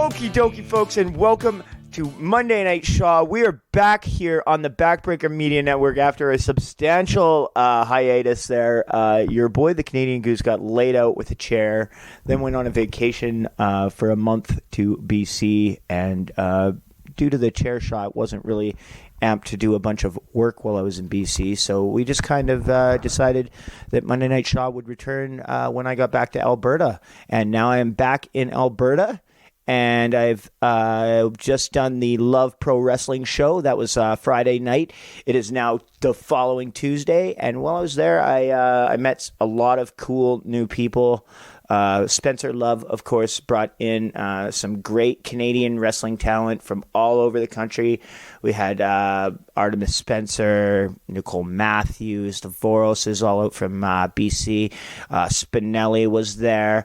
Okie dokie, folks, and welcome to Monday Night Shaw. We are back here on the Backbreaker Media Network after a substantial hiatus there. Your boy, the Canadian Goose, got laid out with a chair, then went on a vacation for a month to BC, and due to the chair shot, wasn't really amped to do a bunch of work while I was in BC, so we just kind of decided that Monday Night Shaw would return when I got back to Alberta, and now I am back in Alberta. And I've just done the Love Pro Wrestling show. That was Friday night. It is now the following Tuesday. And while I was there, I met a lot of cool new people. Spencer Love, of course, brought in some great Canadian wrestling talent from all over the country. We had Artemis Spencer, Nicole Matthews, the Voros is all out from BC. Spinelli was there.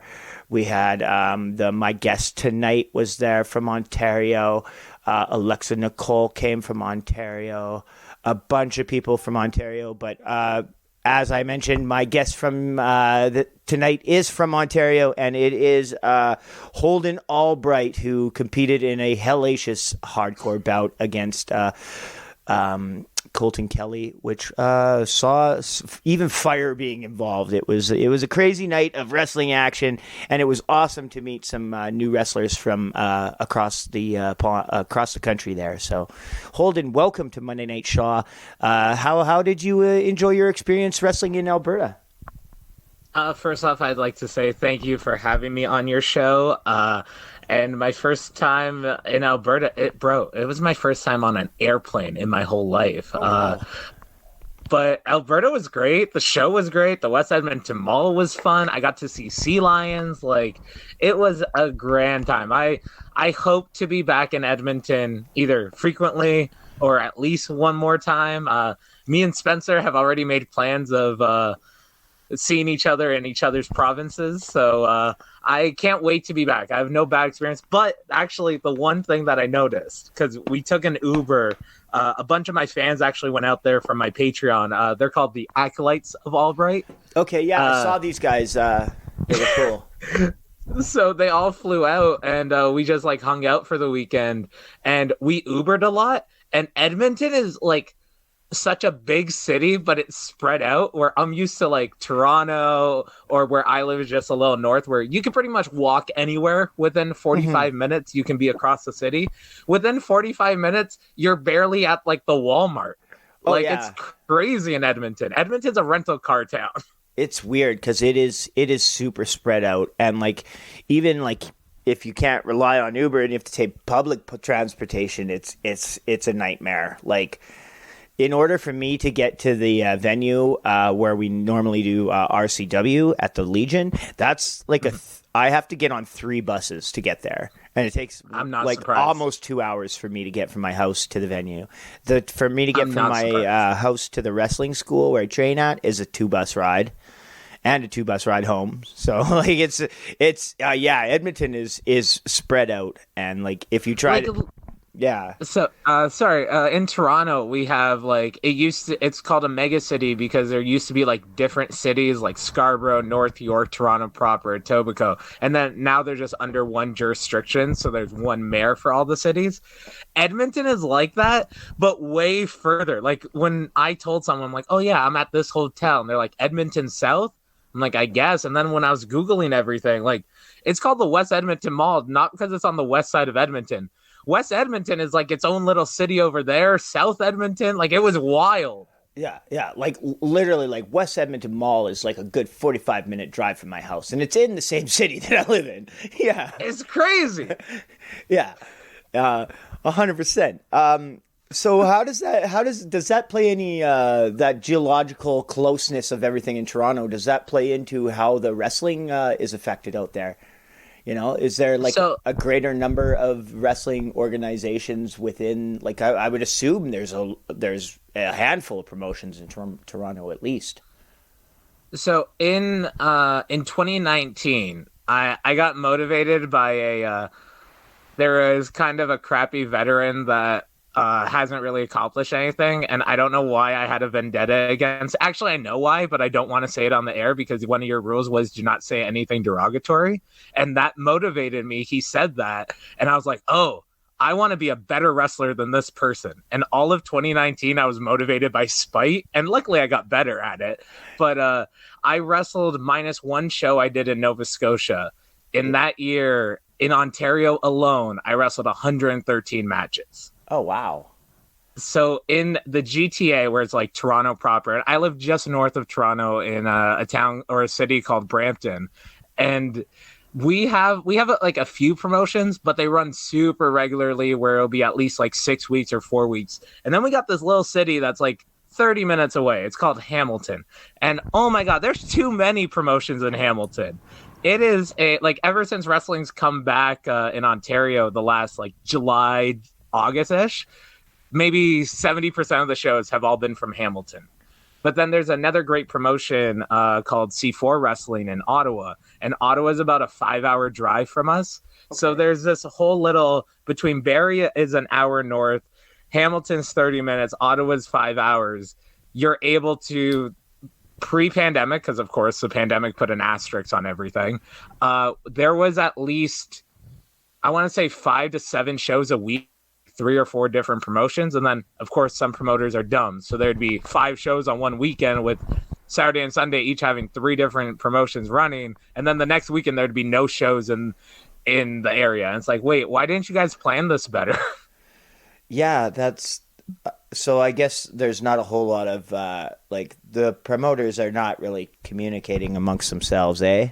We had my guest tonight was there from Ontario. Alexa Nicole came from Ontario. A bunch of people from Ontario. But as I mentioned, my guest from tonight is from Ontario, and it is Holden Albright, who competed in a hellacious hardcore bout against Colton Kelly, which saw even fire being involved. It was a crazy night of wrestling action, and it was awesome to meet some new wrestlers from across the country there. So, Holden, welcome to Monday Night Shaw. How did you enjoy your experience wrestling in Alberta? First off, I'd like to say thank you for having me on your show. And my first time in Alberta, it was my first time on an airplane in my whole life. Oh, wow. But Alberta was great. The show was great. The West Edmonton Mall was fun. I got to see sea lions. Like, it was a grand time. I hope to be back in Edmonton either frequently or at least one more time. Me and Spencer have already made plans of seeing each other in each other's provinces. So I can't wait to be back. I have no bad experience. But actually, the one thing that I noticed, because we took an Uber, a bunch of my fans actually went out there from my Patreon. They're called the Acolytes of Albright. Okay, yeah, I saw these guys. They were cool. So they all flew out, and we just like hung out for the weekend. And we Ubered a lot. And Edmonton is like such a big city, but it's spread out, where I'm used to like Toronto, or where I live is just a little north, where you can pretty much walk anywhere within 45 minutes. You can be across the city. Within 45 minutes, you're barely at like the Walmart. It's crazy in Edmonton. Edmonton's a rental car town. It's weird because it is super spread out, and like even like if you can't rely on Uber and you have to take public transportation, it's a nightmare. Like, in order for me to get to the venue where we normally do RCW at the Legion, that's like I have to get on 3 buses to get there. And it takes almost 2 hours for me to get from my house to the venue. For me to get from my house to the wrestling school where I train at is a 2-bus ride. And a 2-bus ride home. So like Edmonton is spread out. And like if you try to... Yeah. So, in Toronto, we have like it's called a mega city because there used to be like different cities like Scarborough, North York, Toronto proper, Etobicoke, and then now they're just under one jurisdiction. So there's one mayor for all the cities. Edmonton is like that, but way further. Like when I told someone like, "Oh yeah, I'm at this hotel," and they're like, "Edmonton South." I'm like, I guess. And then when I was Googling everything, like it's called the West Edmonton Mall, not because it's on the west side of Edmonton. West Edmonton is like its own little city over there. South Edmonton, like it was wild. Yeah. Like literally, like West Edmonton Mall is like a good 45-minute drive from my house, and it's in the same city that I live in. Yeah, it's crazy. Yeah, 100%. So does that play any that geological closeness of everything in Toronto? Does that play into how the wrestling is affected out there? You know, is there like a greater number of wrestling organizations within? Like, I would assume there's a handful of promotions in Toronto at least. So in 2019, I got motivated by there was kind of a crappy veteran that hasn't really accomplished anything. And I don't know why I had a vendetta against. Actually, I know why, but I don't want to say it on the air because one of your rules was do not say anything derogatory. And that motivated me. He said that. And I was like, oh, I want to be a better wrestler than this person. And all of 2019, I was motivated by spite. And luckily, I got better at it. But I wrestled minus one show I did in Nova Scotia. In that year, in Ontario alone, I wrestled 113 matches. Oh, wow. So in the GTA, where it's like Toronto proper, and I live just north of Toronto in a town or a city called Brampton. And we have like a few promotions, but they run super regularly where it'll be at least like 6 weeks or 4 weeks. And then we got this little city that's like 30 minutes away. It's called Hamilton. And oh my God, there's too many promotions in Hamilton. It is ever since wrestling's come back in Ontario, the last like July, August-ish, maybe 70% of the shows have all been from Hamilton. But then there's another great promotion called C4 Wrestling in Ottawa. And Ottawa is about a 5-hour drive from us. Okay. So there's this whole little, between Barrie is an hour north, Hamilton's 30 minutes, Ottawa's 5 hours. You're able to, pre-pandemic, because of course the pandemic put an asterisk on everything, there was at least, I want to say 5 to 7 shows a week, 3 or 4 different promotions. And then of course some promoters are dumb, so there'd be 5 shows on one weekend with Saturday and Sunday each having 3 different promotions running, and then the next weekend there'd be no shows in the area. And it's like, wait, why didn't you guys plan this better? Yeah, that's so I guess there's not a whole lot of like the promoters are not really communicating amongst themselves, eh?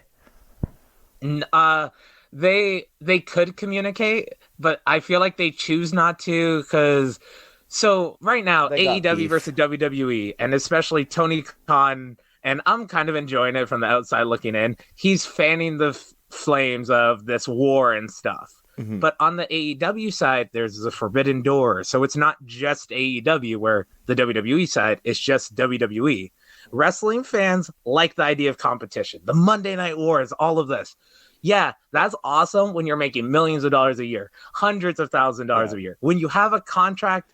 They could communicate, but I feel like they choose not to, because so right now AEW versus WWE, and especially Tony Khan, and I'm kind of enjoying it from the outside looking in. He's fanning the flames of this war and stuff. Mm-hmm. But on the AEW side, there's the forbidden door. So it's not just AEW, where the WWE side is just WWE. Wrestling fans like the idea of competition, the Monday Night Wars, all of this. Yeah, that's awesome when you're making millions of dollars a year, hundreds of thousands of dollars a year. When you have a contract,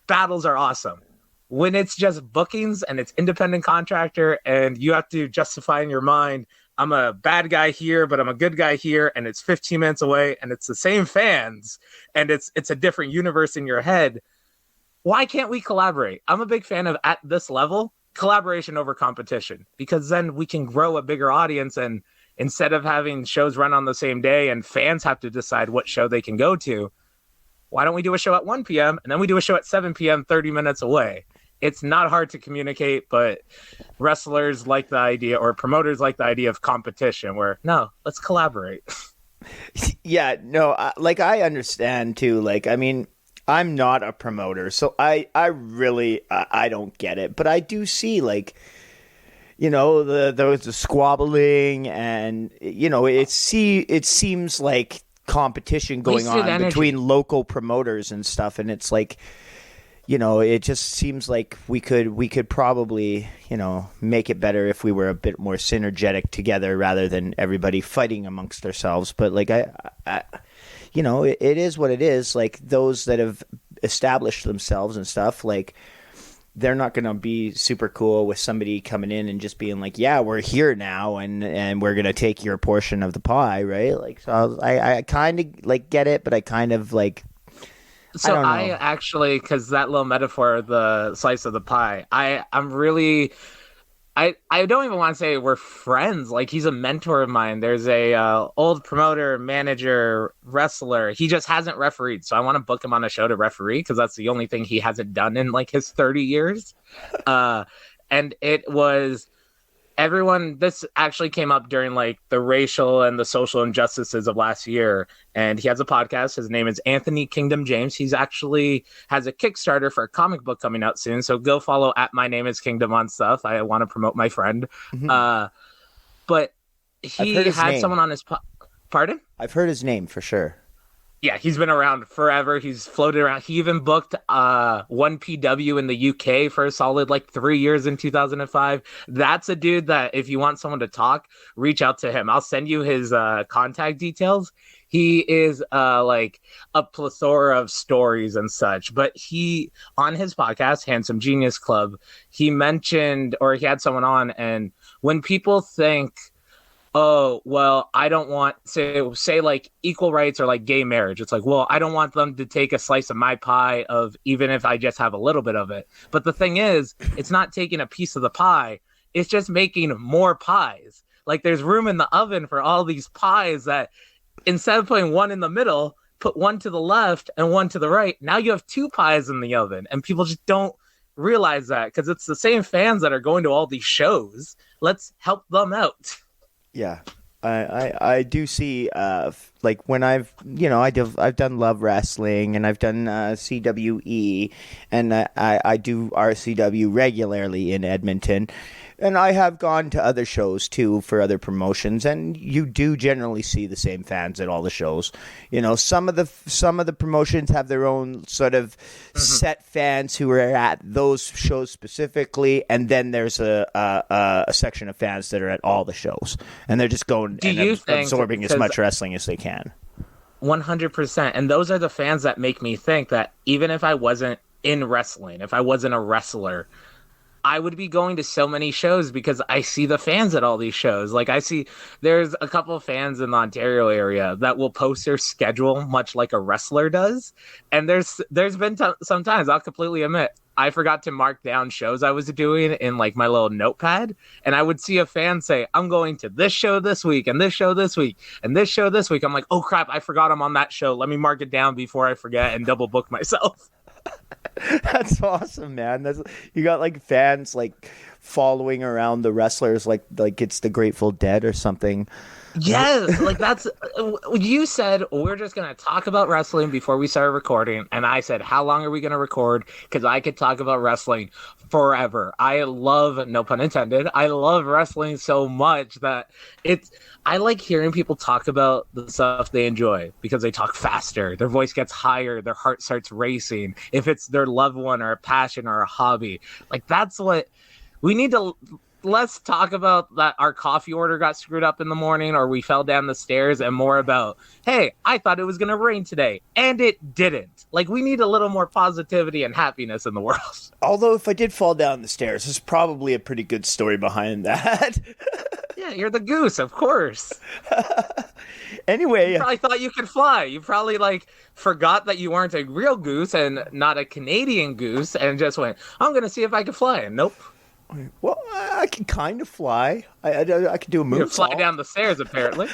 battles are awesome. When it's just bookings and it's independent contractor and you have to justify in your mind, I'm a bad guy here, but I'm a good guy here, and it's 15 minutes away, and it's the same fans, and it's a different universe in your head. Why can't we collaborate? I'm a big fan of, at this level, collaboration over competition, because then we can grow a bigger audience, and instead of having shows run on the same day and fans have to decide what show they can go to, why don't we do a show at 1 p.m. and then we do a show at 7 p.m. 30 minutes away? It's not hard to communicate, but wrestlers like the idea, or promoters like the idea of competition, where, no, let's collaborate. Yeah, no, I understand too. Like, I mean, I'm not a promoter, so I really, I don't get it. But I do see, like, you know, there was the squabbling, and, you know, it seems like competition going on between local promoters and stuff, and it's like, you know, it just seems like we could probably, you know, make it better if we were a bit more synergetic together rather than everybody fighting amongst ourselves. But like I you know, it is what it is. Like, those that have established themselves and stuff, like, they're not going to be super cool with somebody coming in and just being like, yeah, we're here now and we're going to take your portion of the pie, right? Like, so I kind of like get it, but I kind of like, so I actually, because that little metaphor, the slice of the pie, I'm really, I don't even want to say we're friends. Like, he's a mentor of mine. There's a old promoter, manager, wrestler. He just hasn't refereed, so I want to book him on a show to referee, because that's the only thing he hasn't done in like his 30 years. And it was everyone. This actually came up during like the racial and the social injustices of last year. And he has a podcast. His name is Anthony Kingdom James. He's actually has a Kickstarter for a comic book coming out soon. So go follow at My Name is Kingdom on stuff. I want to promote my friend. Mm-hmm. But he had someone on his pardon? I've heard his name for sure. Yeah, he's been around forever. He's floated around. He even booked 1PW in the UK for a solid like 3 years in 2005. That's a dude that if you want someone to talk, reach out to him. I'll send you his contact details. He is like a plethora of stories and such. But he, on his podcast, Handsome Genius Club, he mentioned, or he had someone on, and when people think, oh, well, I don't want say like equal rights or like gay marriage. It's like, well, I don't want them to take a slice of my pie of even if I just have a little bit of it. But the thing is, it's not taking a piece of the pie. It's just making more pies. Like there's room in the oven for all these pies that instead of putting one in the middle, put one to the left and one to the right. Now you have two pies in the oven and people just don't realize that because it's the same fans that are going to all these shows. Let's help them out. Yeah, I do see like when I've done Love Wrestling and I've done CWE and I do RCW regularly in Edmonton. And I have gone to other shows, too, for other promotions, and you do generally see the same fans at all the shows. You know, some of the promotions have their own sort of set fans who are at those shows specifically, and then there's a section of fans that are at all the shows, and they're just going and absorbing as much wrestling as they can. 100%. And those are the fans that make me think that even if I wasn't in wrestling, if I wasn't a wrestler, I would be going to so many shows because I see the fans at all these shows. Like I see there's a couple of fans in the Ontario area that will post their schedule much like a wrestler does. And there's been sometimes I'll completely admit I forgot to mark down shows I was doing in like my little notepad. And I would see a fan say, I'm going to this show this week and this show this week and this show this week. I'm like, oh crap, I forgot I'm on that show. Let me mark it down before I forget and double book myself. That's awesome, man. You got like fans like following around the wrestlers like it's the Grateful Dead or something. Yes, like that's you said we're just gonna talk about wrestling before we started recording, and I said how long are we gonna record? Because I could talk about wrestling forever. I love, no pun intended, I love wrestling so much that I like hearing people talk about the stuff they enjoy because they talk faster, their voice gets higher, their heart starts racing. If it's their loved one or a passion or a hobby, like that's what we need to. Let's talk about that our coffee order got screwed up in the morning or we fell down the stairs, and more about, hey, I thought it was going to rain today and it didn't. Like we need a little more positivity and happiness in the world. Although if I did fall down the stairs, there's probably a pretty good story behind that. Yeah, you're the goose, of course. Anyway, you probably thought you could fly. You probably like forgot that you weren't a real goose and not a Canadian goose and just went, I'm going to see if I can fly. And nope. Well, I can kind of fly. I can do a moonsault. You fly down the stairs, apparently.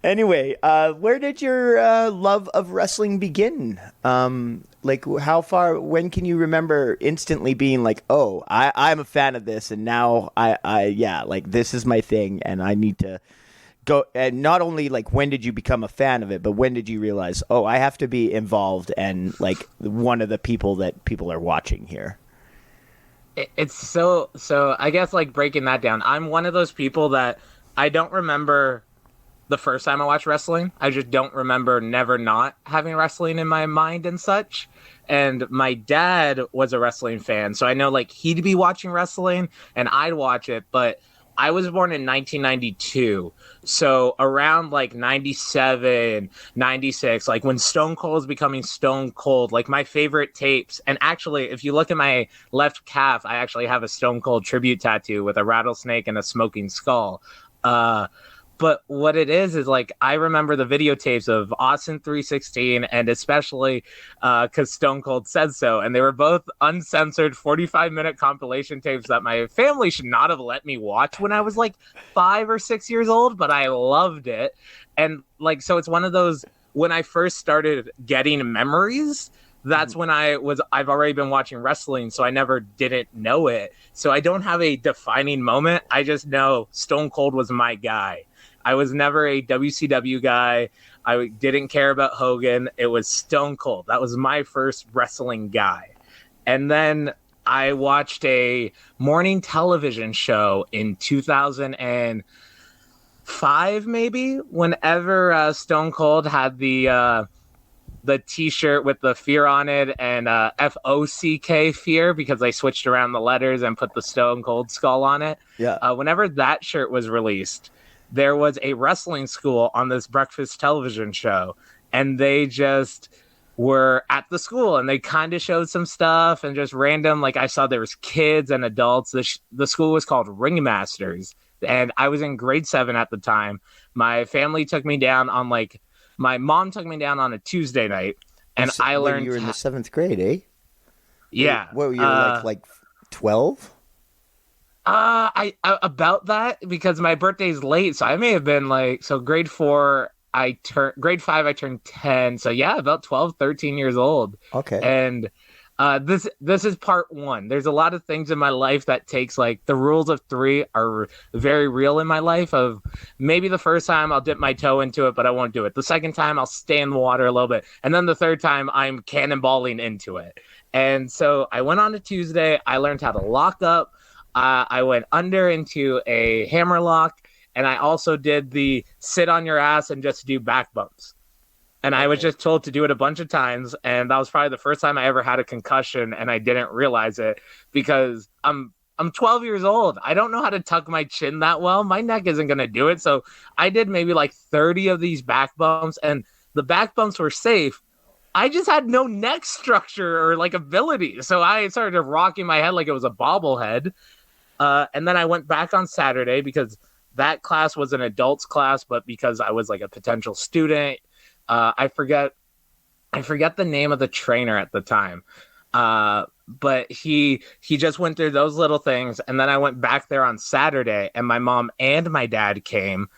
Anyway, where did your love of wrestling begin? Like, how far? When can you remember instantly being like, "Oh, I'm a fan of this," and now like this is my thing, and I need to go. And not only like when did you become a fan of it, but when did you realize, "Oh, I have to be involved and like one of the people that people are watching here." It's so I guess like breaking that down, I'm one of those people that I don't remember the first time I watched wrestling. I just don't remember never not having wrestling in my mind and such. And my dad was a wrestling fan, so I know like he'd be watching wrestling and I'd watch it, but I was born in 1992, so around like 97, 96, like when Stone Cold was becoming Stone Cold, like my favorite tapes. And actually, if you look at my left calf, I actually have a Stone Cold tribute tattoo with a rattlesnake and a smoking skull. But what it is like I remember the videotapes of Austin 316, and especially because Stone Cold said so. And they were both uncensored 45-minute compilation tapes that my family should not have let me watch when I was like 5 or 6 years old, but I loved it. And like, so it's one of those, when I first started getting memories, that's when I've already been watching wrestling, so I never didn't know it. So I don't have a defining moment. I just know Stone Cold was my guy. I was never a WCW guy. I didn't care about Hogan. It was Stone Cold. That was my first wrestling guy. And then I watched a morning television show in 2005 5 maybe, whenever Stone Cold had the T-shirt with the fear on it and FOCK fear, because they switched around the letters and put the Stone Cold skull on it. Yeah. Whenever that shirt was released, there was a wrestling school on this breakfast television show, and they just were at the school and they kind of showed some stuff and just random, like I saw there was kids and adults. The school was called Ringmasters, and I was in grade 7 at the time. My family took me down on my mom took me down on a Tuesday night, and I learned you were in the 7th grade, eh? Yeah. What were you, like 12? I about that, because my birthday's late, so I may have been grade 4. Grade 5, I turned 10. So yeah, about 12, 13 years old. Okay. And this is part 1. There's a lot of things in my life that takes, the rules of 3 are very real in my life. Of maybe the first time I'll dip my toe into it, but I won't do it. The second time I'll stay in the water a little bit. And then the third time I'm cannonballing into it. And so I went on a Tuesday. I learned how to lock up. I went under into a hammer lock. And I also did the sit on your ass and just do back bumps. And I was just told to do it a bunch of times. And that was probably the first time I ever had a concussion. And I didn't realize it because I'm 12 years old. I don't know how to tuck my chin that well. My neck isn't going to do it. So I did maybe 30 of these back bumps. And the back bumps were safe. I just had no neck structure or ability. So I started rocking my head like it was a bobblehead. And then I went back on Saturday because that class was an adults class, but because I was a potential student, I forget the name of the trainer at the time. But he just went through those little things. And then I went back there on Saturday, and my mom and my dad came.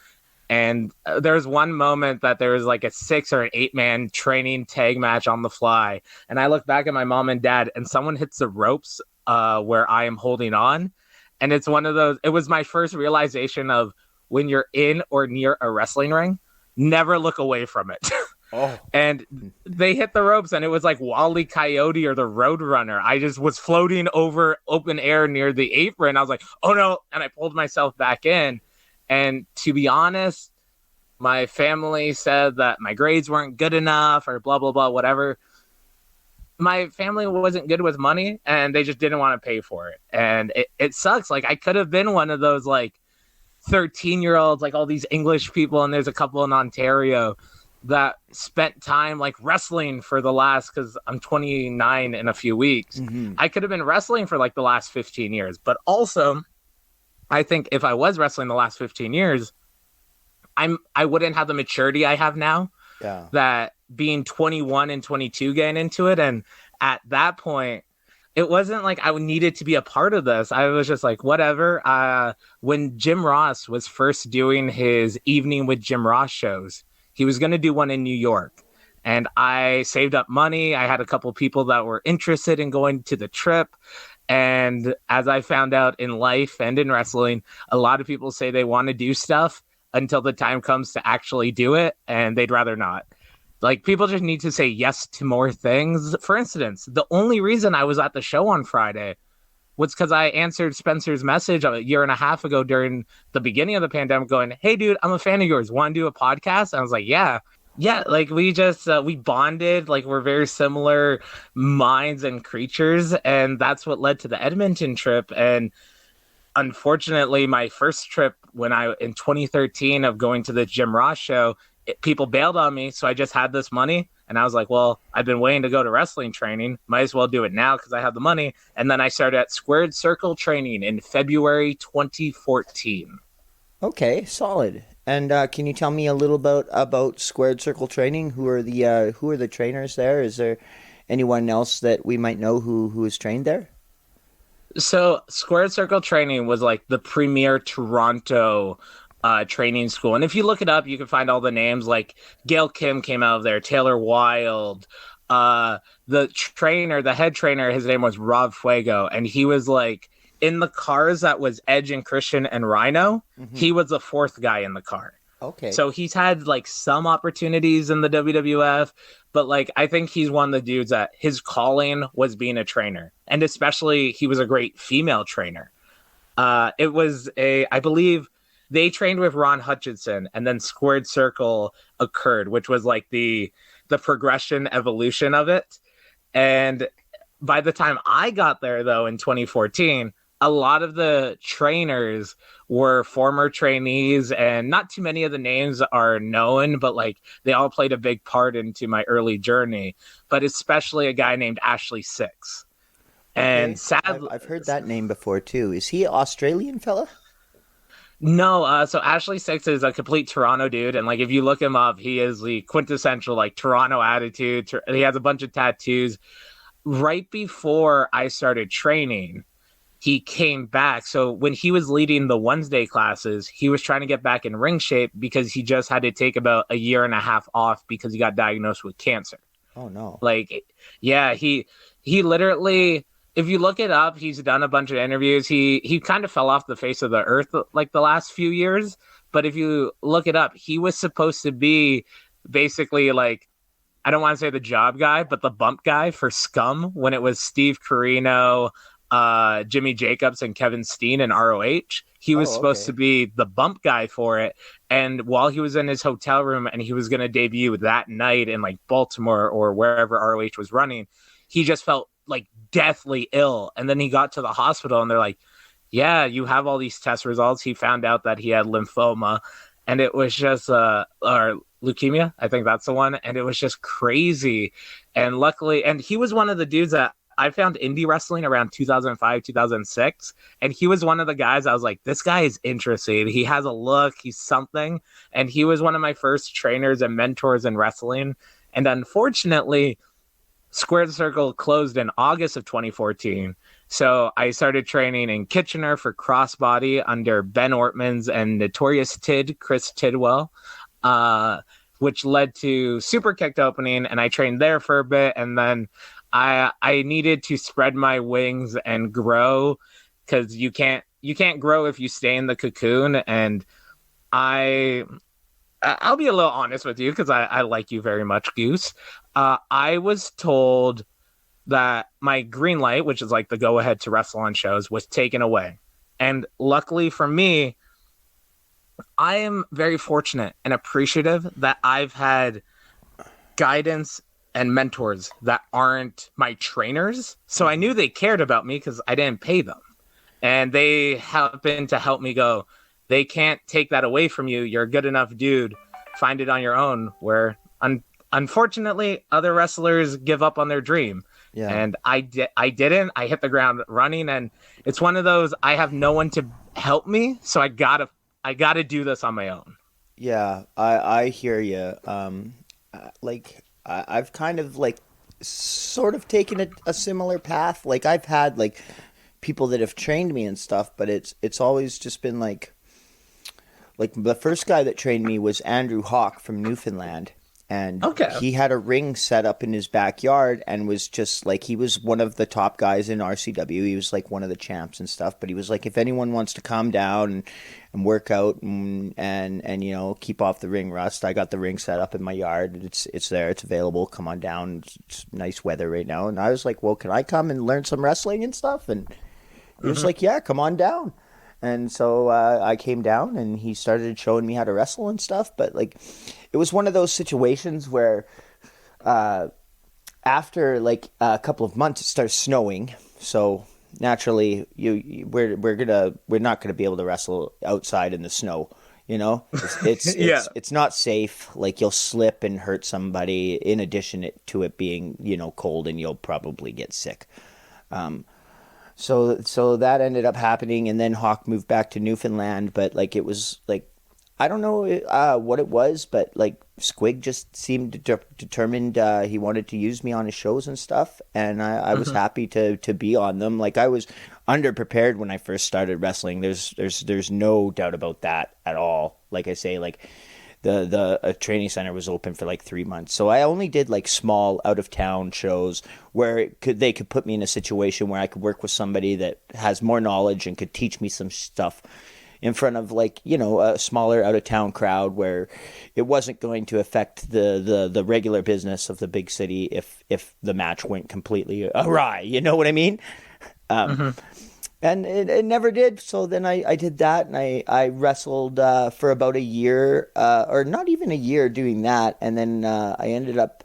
And there was one moment that there was a 6 or an 8-man training tag match on the fly. And I look back at my mom and dad, and someone hits the ropes where I am holding on. And it's one of those, it was my first realization of when you're in or near a wrestling ring, never look away from it. Oh. And they hit the ropes, and it was like Wile E. Coyote or the Roadrunner. I just was floating over open air near the apron. I was like, oh no. And I pulled myself back in. And to be honest, my family said that my grades weren't good enough or blah, blah, blah, whatever. My family wasn't good with money, and they just didn't want to pay for it. And it sucks. I could have been one of those 13-year-olds, all these English people, and there's a couple in Ontario that spent time wrestling for the last, because I'm 29 in a few weeks. Mm-hmm. I could have been wrestling for the last 15 years. But also, I think if I was wrestling the last 15 years, I wouldn't have the maturity I have now. Yeah. That being 21 and 22 getting into it. And at that point, it wasn't I needed to be a part of this. I was just whatever. When Jim Ross was first doing his Evening with Jim Ross shows, he was going to do one in New York. And I saved up money. I had a couple people that were interested in going to the trip. And as I found out in life and in wrestling, a lot of people say they want to do stuff until the time comes to actually do it, and they'd rather not. People just need to say yes to more things. For instance, the only reason I was at the show on Friday was because I answered Spencer's message a year and a half ago during the beginning of the pandemic going, hey, dude, I'm a fan of yours. Want to do a podcast? And I was like, yeah. Yeah, we just, we bonded. We're very similar minds and creatures. And that's what led to the Edmonton trip. And unfortunately, my first trip in 2013 of going to the Jim Ross show, people bailed on me. So I just had this money. And I was like, well, I've been waiting to go to wrestling training. Might as well do it now because I have the money. And then I started at Squared Circle Training in February 2014. Okay, solid. And can you tell me a little about Squared Circle Training? Who are the trainers there? Is there anyone else that we might know who is trained there? So Squared Circle Training was the premier Toronto training school. And if you look it up, you can find all the names. Gail Kim came out of there, Taylor Wilde. The head trainer, his name was Rob Fuego. And he was in the cars that was Edge and Christian and Rhino, mm-hmm. He was the 4th guy in the car. Okay. So he's had some opportunities in the WWF, but I think he's one of the dudes that his calling was being a trainer. And especially he was a great female trainer. It was I believe they trained with Ron Hutchinson, and then Squared Circle occurred, which was like the progression evolution of it. And by the time I got there, though, in 2014, a lot of the trainers were former trainees, and not too many of the names are known, but like they all played a big part into my early journey. But especially a guy named Ashley Six. And sadly, I've heard that name before too. Is he an Australian fella? no, so Ashley Six is a complete Toronto dude, and like if you look him up, he is the quintessential like Toronto attitude. He has a bunch of tattoos. Right before I started training, he came back. So when he was leading the Wednesday classes, he was trying to get back in ring shape because he just had to take about a year and a half off because he got diagnosed with cancer. Oh no! Like, yeah, he literally. If you look it up, he's done a bunch of interviews. He kind of fell off the face of the earth like the last few years. But if you look it up, he was supposed to be basically like, I don't want to say the job guy, but the bump guy for Scum when it was Steve Corino, Jimmy Jacobs, and Kevin Steen in ROH. He was supposed to be the bump guy for it. And while he was in his hotel room and he was going to debut that night in like Baltimore or wherever ROH was running, he just felt like deathly ill. And then he got to the hospital and they're like, yeah, you have all these test results. He found out that he had lymphoma, and it was just or leukemia, I think that's the one. And it was just crazy. And luckily, and he was one of the dudes that I found indie wrestling around 2005, 2006. And he was one of the guys I was like, this guy is interesting. He has a look, he's something. And he was one of my first trainers and mentors in wrestling. And unfortunately, Squared Circle closed in August of 2014. So I started training in Kitchener for Crossbody under Ben Ortmans and Notorious Tid, Chris Tidwell, which led to Super Kicked opening. And I trained there for a bit. And then I needed to spread my wings and grow, because you can't grow if you stay in the cocoon. And I'll be a little honest with you because I like you very much, Goose. I was told that my green light, which is like the go ahead to wrestle on shows, was taken away. And luckily for me, I am very fortunate and appreciative that I've had guidance and mentors that aren't my trainers. So I knew they cared about me because I didn't pay them. And they happened to help me go, they can't take that away from you. You're a good enough dude. Find it on your own. Where unfortunately, other wrestlers give up on their dream. Yeah. And I didn't. I hit the ground running, and it's one of those, I have no one to help me, so I gotta do this on my own. Yeah, I hear you. Like I've kind of like sort of taken a similar path. Like I've had like people that have trained me and stuff, but it's always just been like the first guy that trained me was Andrew Hawk from Newfoundland. And he had a ring set up in his backyard and was just like, he was one of the top guys in RCW. He was like one of the champs and stuff. But he was like, if anyone wants to calm down and work out and you know, keep off the ring rust, I got the ring set up in my yard. It's there. It's available. Come on down. It's nice weather right now. And I was like, well, can I come and learn some wrestling and stuff? And he was like, yeah, come on down. And so I came down and he started showing me how to wrestle and stuff. But like, it was one of those situations where after like a couple of months, it started snowing. So naturally, we're not gonna be able to wrestle outside in the snow. You know, it's not safe. Like you'll slip and hurt somebody. In addition to it being, you know, cold, and you'll probably get sick. So that ended up happening, and then Hawk moved back to Newfoundland. But like it was like, I don't know what it was, but like Squig just seemed determined. He wanted to use me on his shows and stuff, and I was happy to be on them. Like I was underprepared when I first started wrestling. There's no doubt about that at all. Like I say, like the training center was open for like 3 months, so I only did like small out of town shows where they could put me in a situation where I could work with somebody that has more knowledge and could teach me some stuff in front of like, you know, a smaller out of town crowd where it wasn't going to affect the regular business of the big city if the match went completely awry. You know what I mean? And it never did. So then I did that, and I wrestled for about a year, or not even a year doing that. And then I ended up,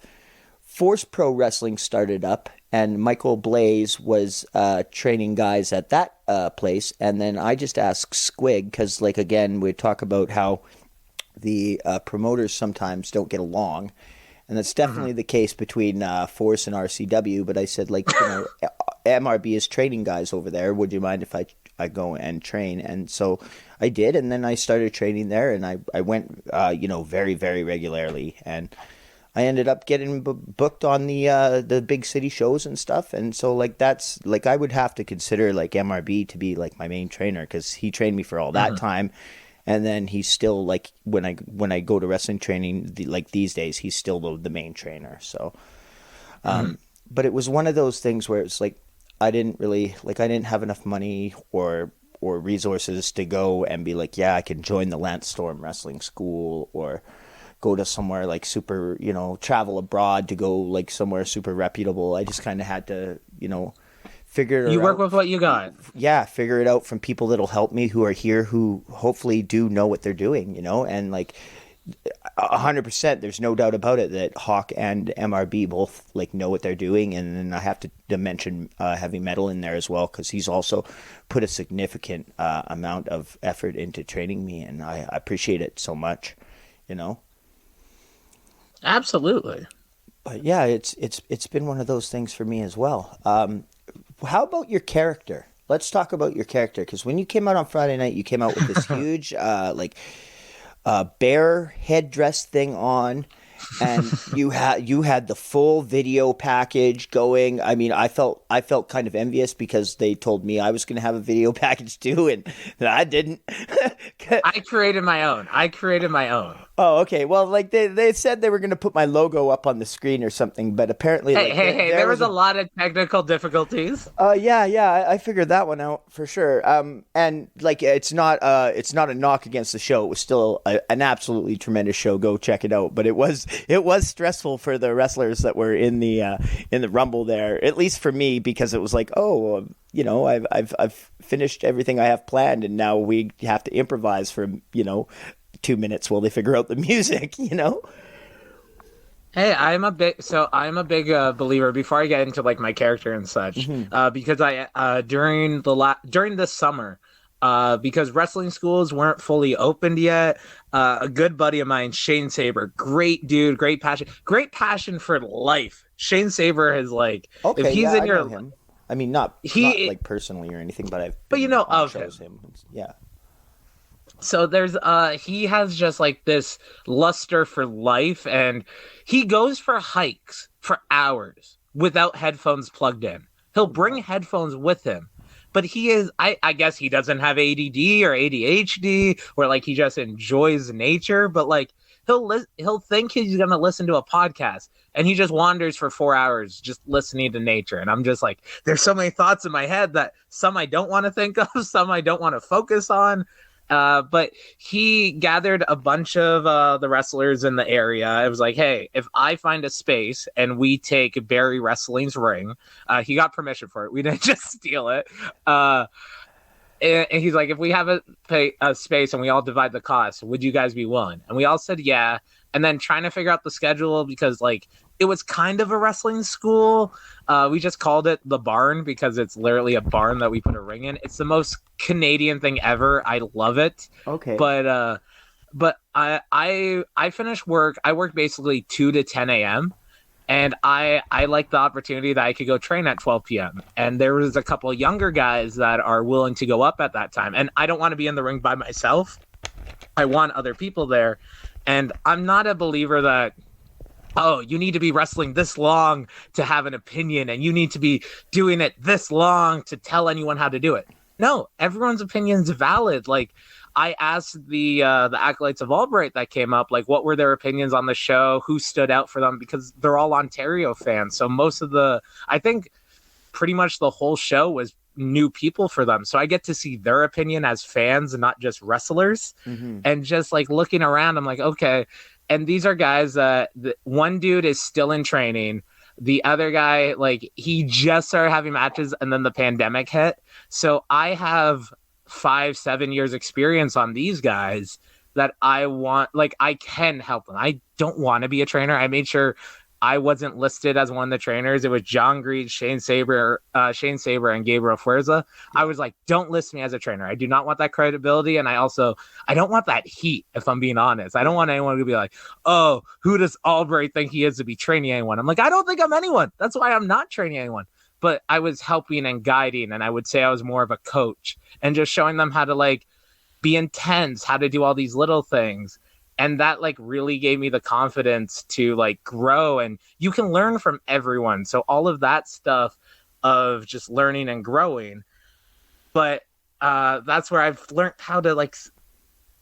Force Pro Wrestling started up, and Michael Blaze was training guys at that place. And then I just asked Squig, because, like, again, we talk about how the promoters sometimes don't get along. And that's definitely the case between Force and RCW. But I said, like, MRB is training guys over there. Would you mind if I go and train? And so I did. And then I started training there. And I went, very, very regularly. And I ended up getting booked on the big city shows and stuff. And so, like, that's, like, I would have to consider, like, MRB to be, like, my main trainer, because he trained me for all that time. And then he's still, like, when I go to wrestling training, like these days, he's still the main trainer. So, but it was one of those things where it's like I didn't have enough money or resources to go and be like, yeah, I can join the Lance Storm Wrestling School or go to somewhere like super, travel abroad to go like somewhere super reputable. I just kind of had to, figure it out. You work with what you got. Yeah, figure it out from people that'll help me who are here, who hopefully do know what they're doing, and like 100%, there's no doubt about it that Hawk and MRB both like know what they're doing. And then I have to mention Heavy Metal in there as well, because he's also put a significant amount of effort into training me, and I appreciate it so much, Absolutely. But yeah, it's been one of those things for me as well. How about your character? Let's talk about your character, because when you came out on Friday night, you came out with this huge bear headdress thing on, and you had the full video package going. I mean, I felt kind of envious, because they told me I was going to have a video package too, and I didn't. I created my own. Oh, okay. Well, like they said they were going to put my logo up on the screen or something, but apparently, hey, there was a lot of technical difficulties. Yeah, I figured that one out for sure. And like it's not a knock against the show. It was still an absolutely tremendous show. Go check it out. But it was stressful for the wrestlers that were in the Rumble there, at least for me, because it was like, I've finished everything I have planned, and now we have to improvise for 2 minutes while they figure out the music, Hey, I'm a big believer, before I get into like my character and such, because I during this summer, because wrestling schools weren't fully opened yet. A good buddy of mine, Shane Saber, great dude, great passion for life. Shane Saber is like, if he's in your, him. I mean, not like personally or anything, but of him. Yeah. So there's he has just like this luster for life, and he goes for hikes for hours without headphones plugged in. He'll bring headphones with him, but he is I guess he doesn't have ADD or ADHD, or like he just enjoys nature, but like he'll think he's going to listen to a podcast, and he just wanders for 4 hours just listening to nature. And I'm just like, there's so many thoughts in my head that some I don't want to think of, some I don't want to focus on. But he gathered a bunch of the wrestlers in the area. It was like, hey, if I find a space and we take Barry Wrestling's ring, he got permission for it. We didn't just steal it. And he's like, if we have a space and we all divide the cost, would you guys be willing? And we all said yeah. And then trying to figure out the schedule, because like it was kind of a wrestling school. We just called it the barn, because it's literally a barn that we put a ring in. It's the most Canadian thing ever. I love it. Okay. But I finished work. I worked basically 2 to 10 a.m. And I liked the opportunity that I could go train at 12 p.m. And there was a couple of younger guys that are willing to go up at that time. And I don't want to be in the ring by myself. I want other people there. And I'm not a believer that, oh, you need to be wrestling this long to have an opinion, and you need to be doing it this long to tell anyone how to do it. No, everyone's opinion's valid. Like, I asked the acolytes of Albright that came up, like, what were their opinions on the show, who stood out for them, because they're all Ontario fans. So I think pretty much the whole show was new people for them. So I get to see their opinion as fans and not just wrestlers. Mm-hmm. And just like looking around, I'm like, okay. And these are guys that one dude is still in training. The other guy, like, he just started having matches and then the pandemic hit. So I have 5-7 years experience on these guys that I want, like, I can help them. I don't want to be a trainer. I made sure I wasn't listed as one of the trainers. It was John Greed, Shane Saber, and Gabriel Fuerza. I was like, don't list me as a trainer. I do not want that credibility. And I don't want that heat, if I'm being honest. I don't want anyone to be like, oh, who does Albright think he is to be training anyone? I'm like, I don't think I'm anyone. That's why I'm not training anyone. But I was helping and guiding, and I would say I was more of a coach and just showing them how to, like, be intense, how to do all these little things. And that, like, really gave me the confidence to, like, grow, and you can learn from everyone. So all of that stuff of just learning and growing. But that's where I've learned how to, like,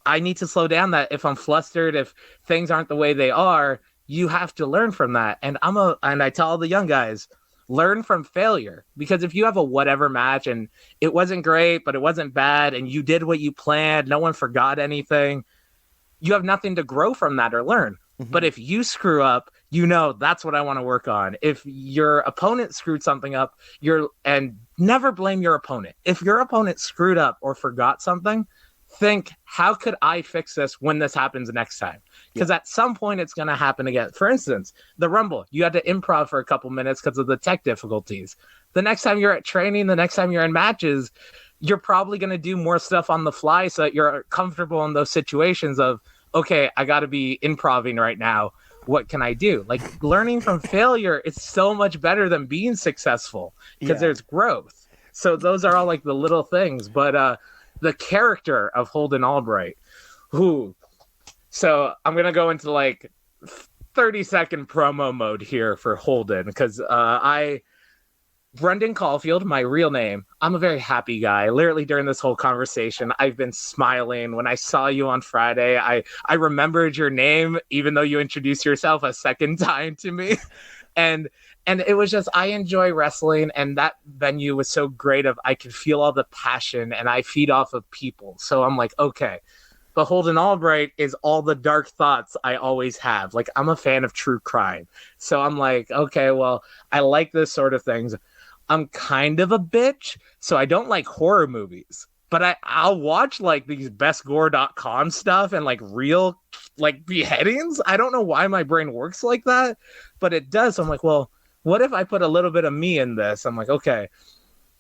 I need to slow down, that if I'm flustered, if things aren't the way they are, you have to learn from that. And I tell all the young guys, learn from failure, because if you have a whatever match and it wasn't great, but it wasn't bad, and you did what you planned, no one forgot anything, you have nothing to grow from that or learn. Mm-hmm. But if you screw up, that's what I want to work on. If your opponent screwed something up, and never blame your opponent. If your opponent screwed up or forgot something, think, how could I fix this when this happens next time? Because at some point it's going to happen again. For instance, the Rumble, you had to improv for a couple minutes because of the tech difficulties. The next time you're at training, the next time you're in matches, you're probably going to do more stuff on the fly so that you're comfortable in those situations of, okay, I got to be improving right now. What can I do? Like, learning from failure is so much better than being successful, because there's growth. So those are all, like, the little things. But the character of Holden Albright, so I'm going to go into, like, 30-second promo mode here for Holden, because Brendan Caulfield, my real name, I'm a very happy guy. Literally, during this whole conversation, I've been smiling. When I saw you on Friday, I remembered your name, even though you introduced yourself a second time to me. And it was just, I enjoy wrestling, and that venue was so great. I could feel all the passion, and I feed off of people. So I'm like, okay. But Holden Albright is all the dark thoughts I always have. Like, I'm a fan of true crime. So I'm like, okay, well, I like this sort of things. I'm kind of a bitch, so I don't like horror movies. But I'll watch, like, these bestgore.com stuff and, like, real, like, beheadings. I don't know why my brain works like that, but it does. So I'm like, well, what if I put a little bit of me in this? I'm like, okay,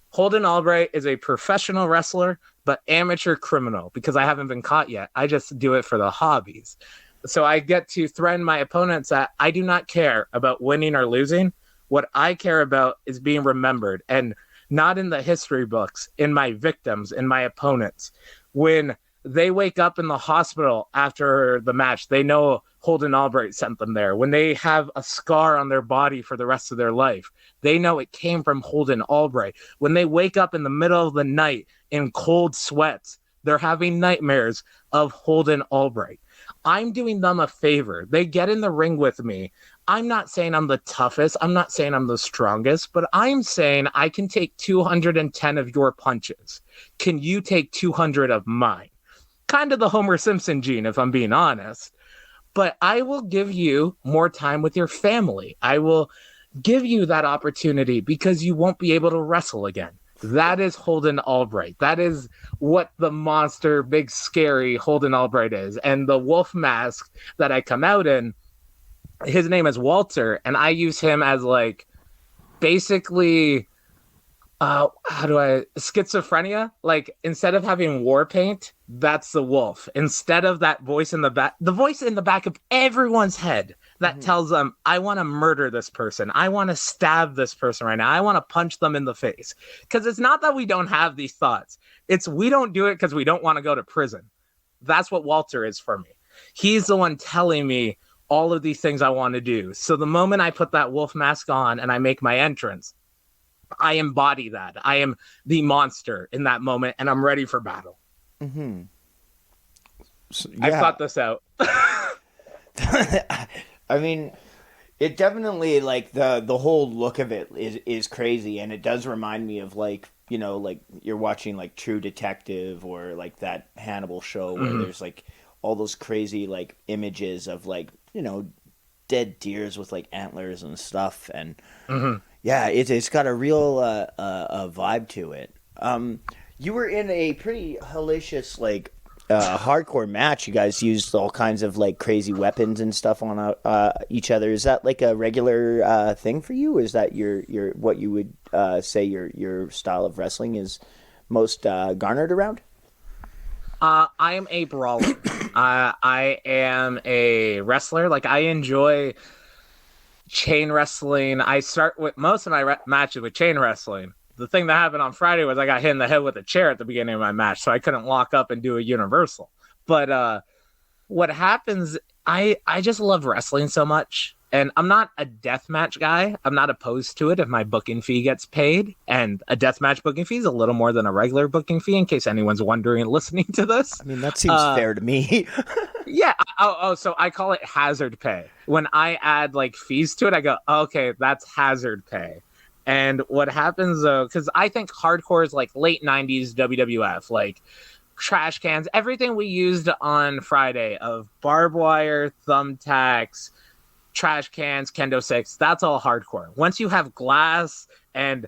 Holden Albright is a professional wrestler, but amateur criminal, because I haven't been caught yet. I just do it for the hobbies. So I get to threaten my opponents that I do not care about winning or losing. What I care about is being remembered, and not in the history books, in my victims, in my opponents. When they wake up in the hospital after the match, they know Holden Albright sent them there. When they have a scar on their body for the rest of their life, they know it came from Holden Albright. When they wake up in the middle of the night in cold sweats, they're having nightmares of Holden Albright. I'm doing them a favor. They get in the ring with me. I'm not saying I'm the toughest. I'm not saying I'm the strongest, but I'm saying I can take 210 of your punches. Can you take 200 of mine? Kind of the Homer Simpson gene, if I'm being honest. But I will give you more time with your family. I will give you that opportunity, because you won't be able to wrestle again. That is Holden Albright. That is what the monster, big, scary Holden Albright is. And the wolf mask that I come out in, his name is Walter, and I use him as, like, basically, schizophrenia? Like, instead of having war paint, that's the wolf. Instead of that voice in the back, the voice in the back of everyone's head that tells them, I want to murder this person. I want to stab this person right now. I want to punch them in the face. Because it's not that we don't have these thoughts. It's we don't do it because we don't want to go to prison. That's what Walter is for me. He's the one telling me all of these things I want to do. So the moment I put that wolf mask on and I make my entrance, I embody that. I am the monster in that moment, and I'm ready for battle. Mm-hmm. So, I thought this out. I mean, it definitely, like, the whole look of it is crazy, and it does remind me of, like, you know, like, you're watching, like, True Detective or, like, that Hannibal show where there's, like, all those crazy, like, images of, like, you know, dead deers with like antlers and stuff, and Mm-hmm. yeah, it's got a real vibe to it. You were in a pretty hellacious like hardcore match. You guys used all kinds of like crazy weapons and stuff on each other. Is that like a regular thing for you? Is that your what you would say your style of wrestling is most garnered around? I am a brawler. I am a wrestler. Like, I enjoy chain wrestling. I start with most of my matches with chain wrestling. The thing that happened on Friday was I got hit in the head with a chair at the beginning of my match, so I couldn't lock up and do a universal. But what happens, I just love wrestling so much. And I'm not a deathmatch guy. I'm not opposed to it if my booking fee gets paid. And a deathmatch booking fee is a little more than a regular booking fee, in case anyone's wondering listening to this. I mean, that seems fair to me. Yeah. So I call it hazard pay. When I add like fees to it, I go, okay, that's hazard pay. And what happens though, because I think hardcore is like late 90s WWF, like trash cans, everything we used on Friday of barbed wire, thumbtacks, trash cans, kendo sticks, that's all hardcore. Once you have glass and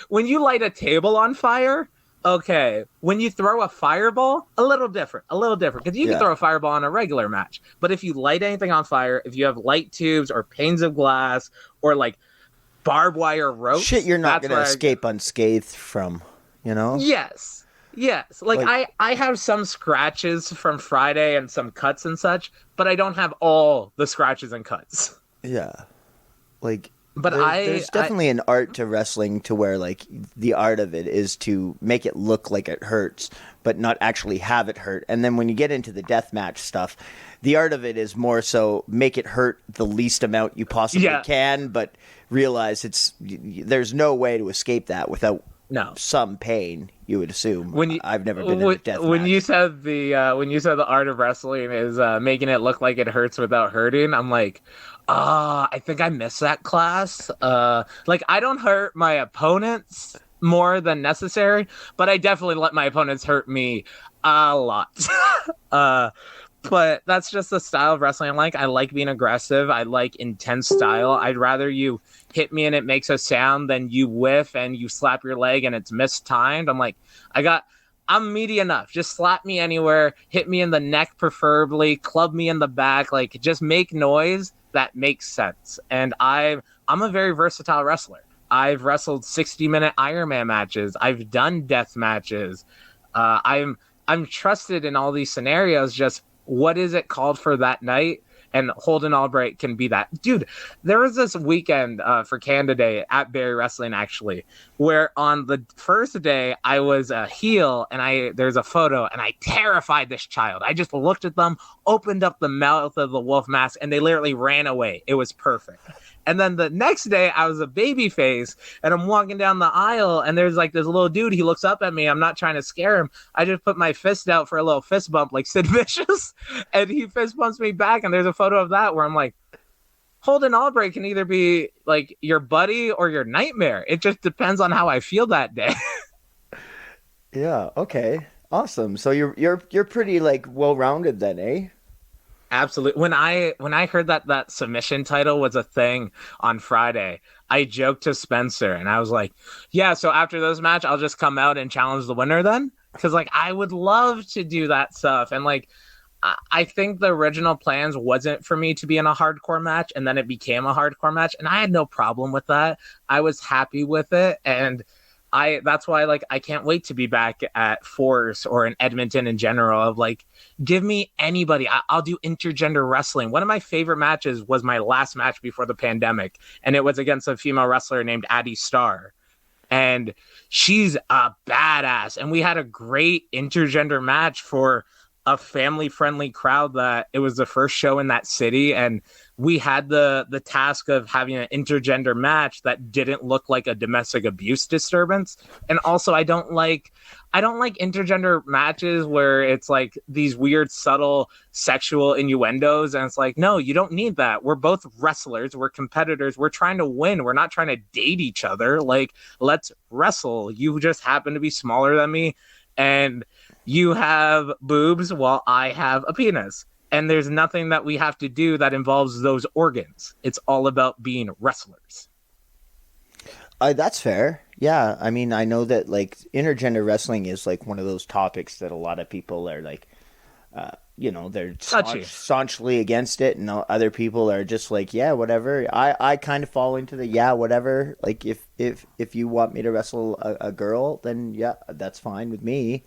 when you light a table on fire, okay. When you throw a fireball, a little different because you can throw a fireball on a regular match. But if you light anything on fire, if you have light tubes or panes of glass or like barbed wire ropes, shit, you're not going to escape unscathed from, you know? Yes. Like I have some scratches from Friday and some cuts and such, but I don't have all the scratches and cuts. Yeah. Like, but there's definitely an art to wrestling to where, like, the art of it is to make it look like it hurts, but not actually have it hurt. And then when you get into the deathmatch stuff, the art of it is more so make it hurt the least amount you possibly can, but realize there's no way to escape that without some pain. You would assume. I've never been in a death match. When you said the art of wrestling is making it look like it hurts without hurting, I'm like, I think I missed that class. Like, I don't hurt my opponents more than necessary, but I definitely let my opponents hurt me a lot. But that's just the style of wrestling I like. I like being aggressive. I like intense style. I'd rather you hit me and it makes a sound than you whiff and you slap your leg and it's mistimed. I'm like, I'm meaty enough. Just slap me anywhere, hit me in the neck preferably, club me in the back, like just make noise that makes sense. And I'm a very versatile wrestler. I've wrestled 60-minute Ironman matches. I've done death matches. I'm trusted in all these scenarios. Just what is it called for that night? And Holden Albright can be that. Dude, there was this weekend for Canada Day at Barrie Wrestling, actually, where on the first day I was a heel and there's a photo and I terrified this child. I just looked at them, opened up the mouth of the wolf mask, and they literally ran away. It was perfect. And then the next day I was a baby face and I'm walking down the aisle and there's like this little dude. He looks up at me. I'm not trying to scare him. I just put my fist out for a little fist bump like Sid Vicious and he fist bumps me back. And there's a photo of that where I'm like, Holden Albright can either be like your buddy or your nightmare. It just depends on how I feel that day. Yeah. Okay. Awesome. So you're pretty like well-rounded then, eh? Absolutely. When I heard that submission title was a thing on Friday, I joked to Spencer and I was like, yeah, so after this match, I'll just come out and challenge the winner then. Because like I would love to do that stuff. And like I think the original plans wasn't for me to be in a hardcore match, and then it became a hardcore match. And I had no problem with that. I was happy with it. And that's why like I can't wait to be back at Force or in Edmonton in general. Of like, give me anybody. I'll do intergender wrestling. One of my favorite matches was my last match before the pandemic, and it was against a female wrestler named Addie Starr, and she's a badass. And we had a great intergender match for a family-friendly crowd. That it was the first show in that city, and we had the task of having an intergender match that didn't look like a domestic abuse disturbance. And also I don't like intergender matches where it's like these weird subtle sexual innuendos, and it's like, no, you don't need that. We're both wrestlers, we're competitors, we're trying to win, we're not trying to date each other. Like, let's wrestle. You just happen to be smaller than me and you have boobs while I have a penis. and there's nothing that we have to do that involves those organs. It's all about being wrestlers. That's fair. Yeah, I mean, I know that like intergender wrestling is like one of those topics that a lot of people are like, they're staunchly against it, and other people are just like, yeah, whatever. I kind of fall into the yeah, whatever. Like if you want me to wrestle a girl, then yeah, that's fine with me.